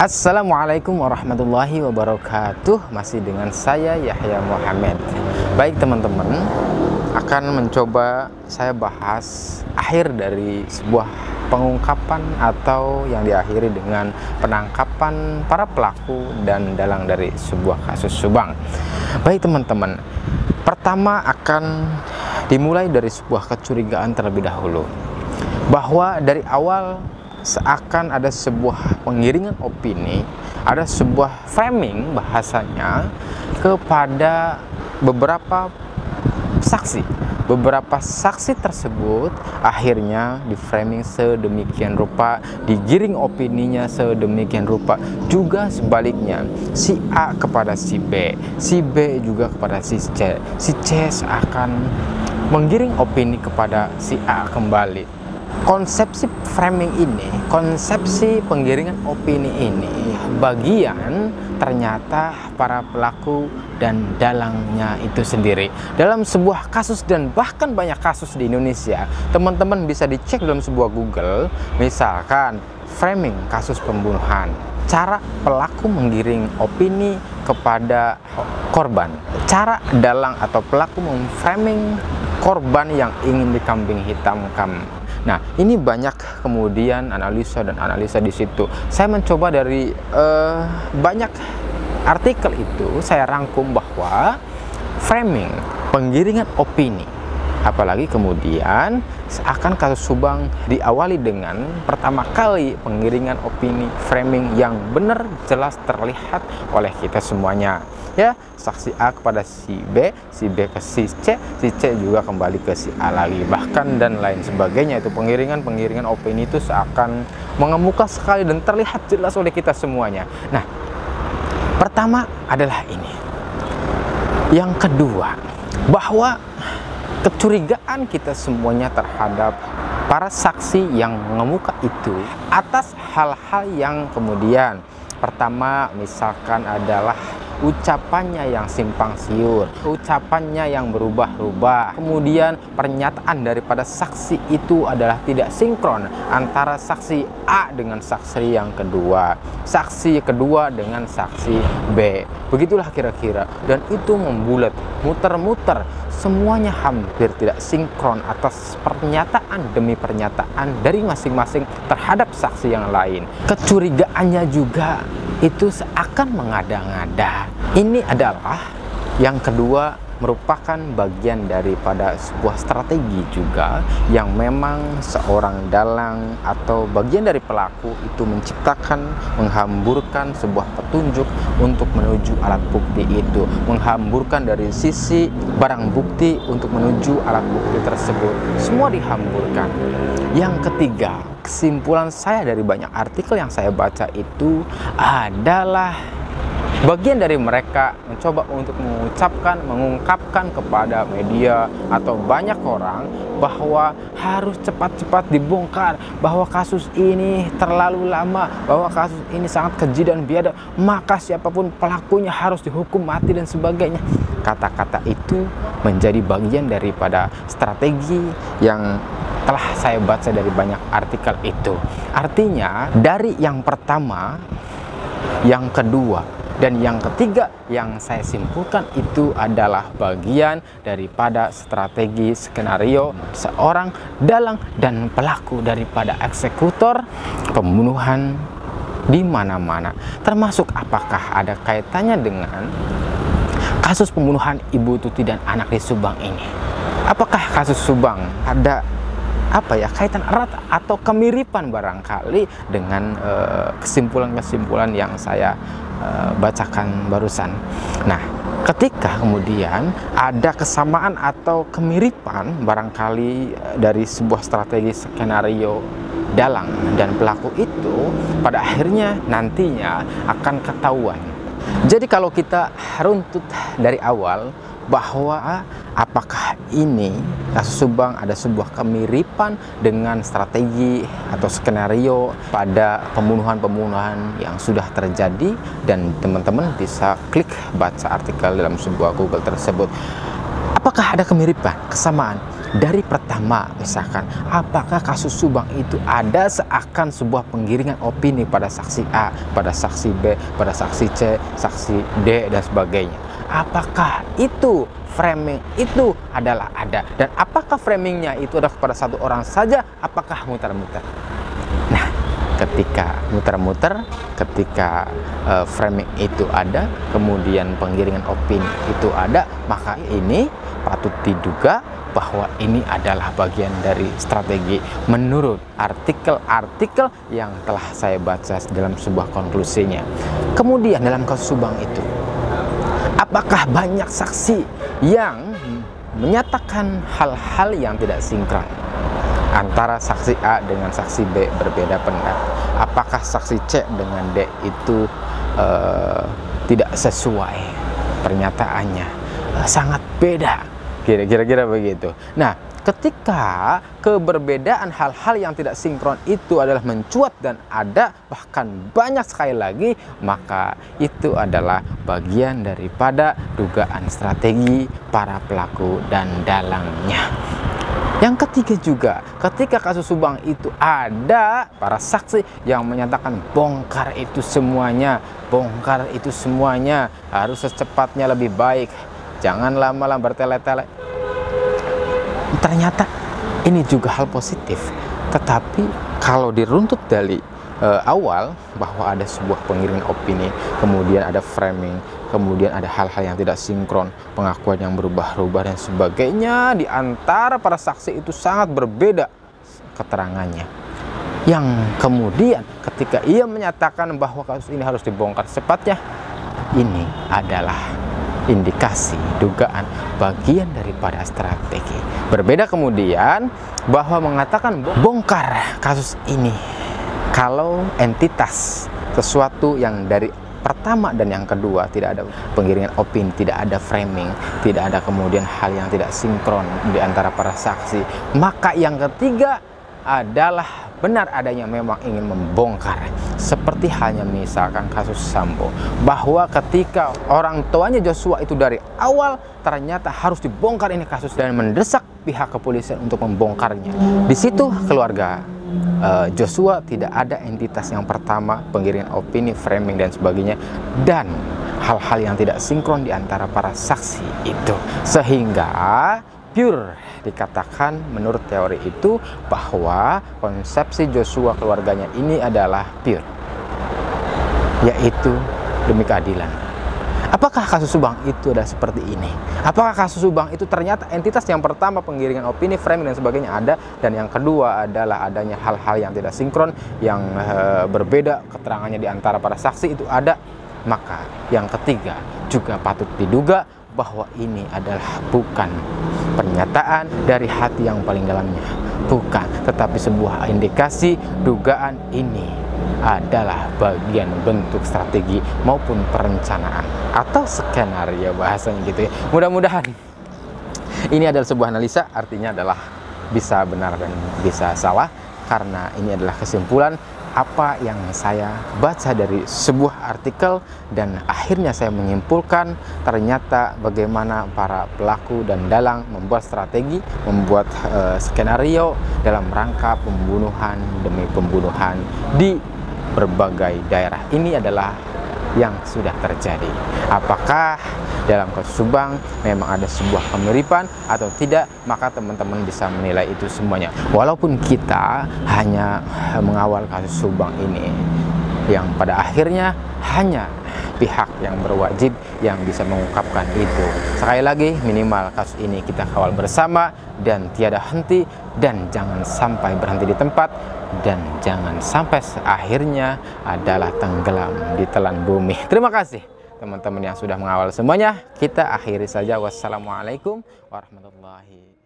Assalamualaikum warahmatullahi wabarakatuh. Masih dengan saya Yahya Muhammad. Baik teman-teman, akan mencoba saya bahas akhir dari sebuah pengungkapan atau yang diakhiri dengan penangkapan para pelaku dan dalang dari sebuah kasus Subang. Baik teman-teman, pertama akan dimulai dari sebuah kecurigaan terlebih dahulu, bahwa dari awal seakan ada sebuah pengiringan opini, ada sebuah framing bahasanya kepada beberapa saksi. Beberapa saksi tersebut akhirnya di framing sedemikian rupa, digiring opininya sedemikian rupa. Juga sebaliknya, si A kepada si B juga kepada si C seakan menggiring opini kepada si A kembali. Konsepsi framing ini, konsepsi penggiringan opini ini, bagian ternyata para pelaku dan dalangnya itu sendiri. Dalam sebuah kasus dan bahkan banyak kasus di Indonesia, teman-teman bisa dicek dalam sebuah Google, misalkan framing kasus pembunuhan, cara pelaku menggiring opini kepada korban, cara dalang atau pelaku memframing korban yang ingin dikambing hitamkan. Nah, ini banyak kemudian analisa dan analisa di situ. Saya mencoba dari banyak artikel itu, saya rangkum bahwa framing, penggiringan opini, apalagi kemudian seakan kasus Subang diawali dengan pertama kali penggiringan opini, framing yang benar jelas terlihat oleh kita semuanya. Ya, saksi A kepada si B ke si C juga kembali ke si A lagi, bahkan dan lain sebagainya. Itu penggiringan opini itu seakan mengemuka sekali dan terlihat jelas oleh kita semuanya. Nah, pertama adalah ini. Yang kedua, bahwa kecurigaan kita semuanya terhadap para saksi yang mengemuka itu atas hal-hal yang kemudian pertama misalkan adalah ucapannya yang simpang siur, ucapannya yang berubah-ubah, kemudian pernyataan daripada saksi itu adalah tidak sinkron antara saksi A dengan saksi yang kedua, saksi kedua dengan saksi B, begitulah kira-kira. Dan itu membulat, muter-muter, semuanya hampir tidak sinkron atas pernyataan demi pernyataan dari masing-masing terhadap saksi yang lain. Kecurigaannya juga itu seakan mengada-ngada. Ini adalah yang kedua, merupakan bagian daripada sebuah strategi juga yang memang seorang dalang atau bagian dari pelaku itu menciptakan, menghamburkan sebuah petunjuk untuk menuju alat bukti itu, menghamburkan dari sisi barang bukti untuk menuju alat bukti tersebut, semua dihamburkan. Yang ketiga, kesimpulan saya dari banyak artikel yang saya baca itu adalah bagian dari mereka mencoba untuk mengungkapkan kepada media atau banyak orang bahwa harus cepat-cepat dibongkar, bahwa kasus ini terlalu lama, bahwa kasus ini sangat keji dan biadab, maka siapapun pelakunya harus dihukum mati dan sebagainya. Kata-kata itu menjadi bagian daripada strategi yang telah saya baca dari banyak artikel itu. Artinya dari yang pertama, yang kedua, dan yang ketiga yang saya simpulkan itu adalah bagian daripada strategi skenario seorang dalang dan pelaku daripada eksekutor pembunuhan di mana-mana. Termasuk apakah ada kaitannya dengan kasus pembunuhan Ibu Tuti dan anak di Subang ini? Apakah kasus Subang ada kaitan erat atau kemiripan barangkali dengan kesimpulan-kesimpulan yang saya bacakan barusan. Nah, ketika kemudian ada kesamaan atau kemiripan barangkali dari sebuah strategi skenario dalang dan pelaku itu, pada akhirnya nantinya akan ketahuan. Jadi kalau kita runtut dari awal, bahwa apakah ini kasus Subang ada sebuah kemiripan dengan strategi atau skenario pada pembunuhan-pembunuhan yang sudah terjadi, dan teman-teman bisa klik baca artikel dalam sebuah Google tersebut. Apakah ada kemiripan, kesamaan? Dari pertama, misalkan, apakah kasus Subang itu ada seakan sebuah penggiringan opini pada saksi A, pada saksi B, pada saksi C, saksi D, dan sebagainya. Apakah itu framing itu adalah ada? Dan apakah framingnya itu adalah kepada satu orang saja? Apakah muter-muter? Nah, ketika muter-muter, ketika framing itu ada, kemudian penggiringan opini itu ada, maka ini patut diduga bahwa ini adalah bagian dari strategi menurut artikel-artikel yang telah saya baca dalam sebuah konklusinya. Kemudian dalam kasus Subang itu, apakah banyak saksi yang menyatakan hal-hal yang tidak sinkron antara saksi A dengan saksi B berbeda pendapat? Apakah saksi C dengan D itu tidak sesuai pernyataannya, sangat beda? Kira-kira begitu. Nah, ketika keberbedaan hal-hal yang tidak sinkron itu adalah mencuat dan ada, bahkan banyak sekali lagi, maka itu adalah bagian daripada dugaan strategi para pelaku dan dalangnya. Yang ketiga juga, ketika kasus Subang itu ada para saksi yang menyatakan bongkar itu semuanya, harus secepatnya lebih baik, jangan lama-lama bertele-tele. Ternyata ini juga hal positif. Tetapi kalau diruntut dari awal bahwa ada sebuah penggiringan opini, kemudian ada framing, kemudian ada hal-hal yang tidak sinkron, pengakuan yang berubah-ubah dan sebagainya, di antara para saksi itu sangat berbeda keterangannya. Yang kemudian ketika ia menyatakan bahwa kasus ini harus dibongkar secepatnya, ini adalah indikasi, dugaan, bagian daripada strategi. Berbeda kemudian bahwa mengatakan bongkar kasus ini kalau entitas sesuatu yang dari pertama dan yang kedua tidak ada penggiringan opini, tidak ada framing, tidak ada kemudian hal yang tidak sinkron di antara para saksi, maka yang ketiga adalah benar adanya memang ingin membongkar. Seperti halnya misalkan kasus Sambo, bahwa ketika orang tuanya Joshua itu dari awal ternyata harus dibongkar ini kasus dan mendesak pihak kepolisian untuk membongkarnya. Di situ keluarga Joshua tidak ada entitas yang pertama, penggiringan opini, framing dan sebagainya, dan hal-hal yang tidak sinkron di antara para saksi itu, sehingga pure dikatakan menurut teori itu bahwa konsepsi Joshua keluarganya ini adalah pure, yaitu demi keadilan. Apakah kasus Subang itu adalah seperti ini? Apakah kasus Subang itu ternyata entitas yang pertama penggiringan opini, framing dan sebagainya ada, dan yang kedua adalah adanya hal-hal yang tidak sinkron, yang berbeda keterangannya di antara para saksi itu ada, maka yang ketiga juga patut diduga bahwa ini adalah bukan pernyataan dari hati yang paling dalamnya, bukan, tetapi sebuah indikasi dugaan ini adalah bagian bentuk strategi maupun perencanaan atau skenario bahasanya gitu ya. Mudah-mudahan ini adalah sebuah analisa, artinya adalah bisa benar dan bisa salah, karena ini adalah kesimpulan apa yang saya baca dari sebuah artikel, dan akhirnya saya menyimpulkan ternyata bagaimana para pelaku dan dalang membuat strategi, membuat skenario dalam rangka pembunuhan demi pembunuhan di berbagai daerah. Ini adalah yang sudah terjadi. Apakah dalam kasus Subang memang ada sebuah kemiripan atau tidak, maka teman-teman bisa menilai itu semuanya. Walaupun kita hanya mengawal kasus Subang ini, yang pada akhirnya hanya pihak yang berwajib yang bisa mengungkapkan itu. Sekali lagi, minimal kasus ini kita kawal bersama dan tiada henti, dan jangan sampai berhenti di tempat, dan jangan sampai akhirnya adalah tenggelam di telan bumi. Terima kasih teman-teman yang sudah mengawal semuanya. Kita akhiri saja. Wassalamualaikum warahmatullahi wabarakatuh.